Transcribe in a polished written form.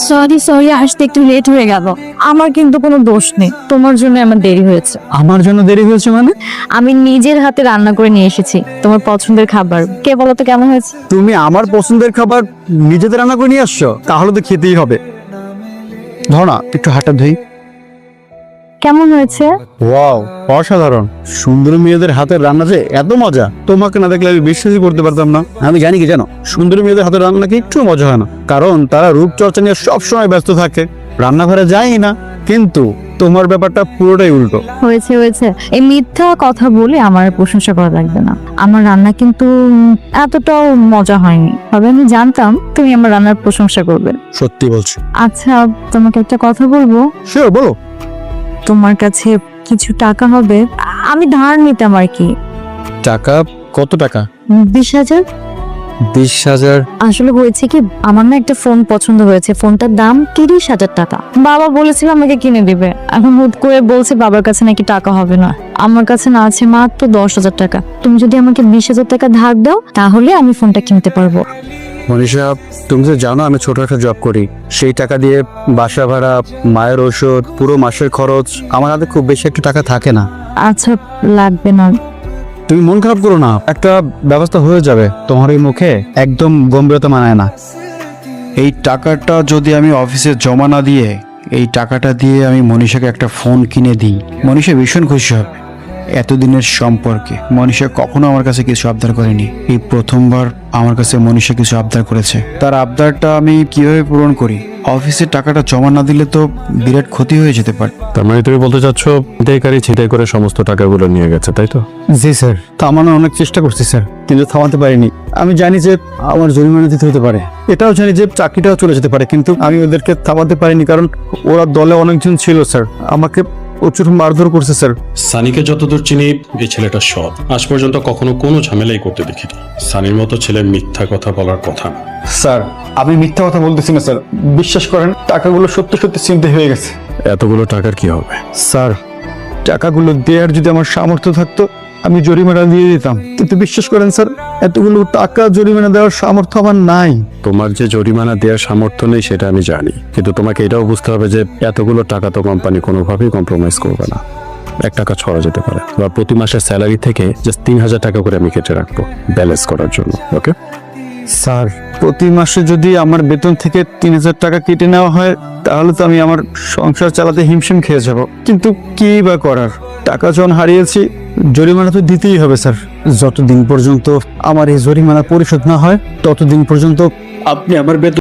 Sorry আসতে একটু late হয়ে গেল। আমার কিন্তু কোনো দোষ নেই, তোমার জন্য আমার দেরি হয়েছে। আমার জন্য দেরি হয়েছে মানে? আমি নিজের হাতে রান্না করে নিয়ে এসেছি তোমার পছন্দের খাবার। কে বলো তো কেমন হয়েছে? তুমি আমার পছন্দের খাবার নিজেদের রান্না করে নিয়ে আসছো, তাহলে তো খেতেই হবে। ধর না, একটু হাতটা ধুই। কেমন হয়েছে? ওয়াও, অসাধারণ। সুন্দরী মেয়েদের হাতের রান্না যে এত মজা, তোমাকে না দেখলে আমি বিশ্বাসই করতে পারতাম না। আমি জানি কি জানো, সুন্দরী মেয়েদের হাতের রান্না নাকি একটু মজা হয় না, কারণ তারা রূপচর্চা নিয়ে সবসময় ব্যস্ত থাকে, রান্নাঘরে যায়ই না। কিন্তু তোমার ব্যাপারটা পুরোটাই উল্টো। হয়েছে এই মিথ্যা কথা বলে আমার আর প্রশংসা করা লাগবে না। আমার রান্না কিন্তু এতটাও মজা হয়নি, তবে আমি জানতাম তুমি আমার রান্নার প্রশংসা করবে। সত্যি বলছি। আচ্ছা, তোমাকে একটা কথা বলবো। শিওর, বলো। তোমার কাছে কিছু টাকা হবে? আমি ধার নিতাম আর কি। টাকা? কত টাকা? 20,000। 20,000? আসলে হয়েছে কি, আমার না একটা ফোন পছন্দ হয়েছে, ফোনটার দাম 30,000 টাকা। বাবা বলেছিল আমাকে কিনে দিবে, এখন হুট করে বলছে বাবার কাছে নাকি টাকা হবে না। আমার কাছে না আছে মাত্র 10,000 টাকা। তুমি যদি আমাকে 20,000 টাকা ধার দাও তাহলে আমি ফোনটা কিনতে পারবো। মনীষা, তুমি তো জানো আমি ছোট একটা জব করি, সেই টাকা দিয়ে বাসা ভাড়া, মায়ের ওষুধ, পুরো মাসের খরচ, আমার হাতে খুব বেশি একটা টাকা থাকে না। আচ্ছা, লাগবে না। তুমি মন খারাপ করো না, একটা ব্যবস্থা হয়ে যাবে। তোমার এই মুখে একদম গম্ভীরতা মানায় না। এই টাকাটা যদি আমি অফিসে জমা না দিয়ে, এই টাকাটা দিয়ে আমি মনীষাকে একটা ফোন কিনে দিই, মনীষা ভীষণ খুশি হবে। এতদিনের সম্পর্কে মনীষা কখনো আমার কাছে কিছু আবদার করেনি, এই প্রথমবার আমার কাছে মনীষা কিছু আবদার করেছে। তার আবদারটা আমি কিভাবে পূরণ করি? অফিসের টাকাটা জমা না দিলে তো বিরাট ক্ষতি হয়ে যেতে পারে। তার মানে তুমি বলতে চাচ্ছ ছিনতাইকারী ছিনতাই করে সমস্ত টাকাগুলো নিয়ে গেছে, তাই তো? জি স্যার, থামানোর অনেক চেষ্টা করছি স্যার, কিন্তু থামাতে পারিনি। আমি জানি যে আমার জরিমানা দিতে হতে পারে, এটাও জানি যে চাকরিটাও চলে যেতে পারে, কিন্তু আমি ওদেরকে থামাতে পারিনি, কারণ ওরা দলে অনেকজন ছিল স্যার, আমাকে প্রচুর মারধর করছে স্যার। সানিকে যতদূর চিনি এই ছেলেটা সৎ, আজ পর্যন্ত কখনো কোনো ঝামেলাই করতে দেখিনি। সানির মতো ছেলে মিথ্যা কথা বলার কথা না। স্যার, আমি মিথ্যা কথা বলতেছি না স্যার, বিশ্বাস করেন টাকাগুলো সত্যি সত্যি চিন্তা হয়ে গেছে। এতগুলো টাকার কি হবে? স্যার, টাকাগুলো দেওয়ার যদি আমার সামর্থ্য থাকতো আমি জরিমানা দিয়ে দিতাম, কিন্তু বিশ্বাস করেন স্যার, এতগুলো টাকা জরিমানা দেওয়ার সামর্থ্য আমার নাই। তোমার যে জরিমানা দেওয়ার সামর্থ্য নেই সেটা আমি জানি, কিন্তু তোমাকে এটাও বুঝতে হবে যে এতগুলো টাকা তো কোম্পানি কোনোভাবেই কম্প্রোমাইজ করবে না। 1 টাকা ছড়া যেতে পারে, বা প্রতি মাসের স্যালারি থেকে জাস্ট 3,000 টাকা করে আমি কেটে রাখবো ব্যালেন্স করার জন্য। ওকে স্যার, প্রতি মাসে যদি আমার বেতন থেকে 3,000 টাকা কেটে নেওয়া হয় তাহলে তো আমি আমার সংসার চালাতে হিমশিম খেয়ে যাব, কিন্তু কি বা করার, টাকা যখন হারিয়েছি জরিমানা তো দিতেই হবে স্যার। যতদিন পর্যন্ত আমার এই জরিমানা পরিশোধ না হয় ততদিন পর্যন্ত আপনি আমার বেতন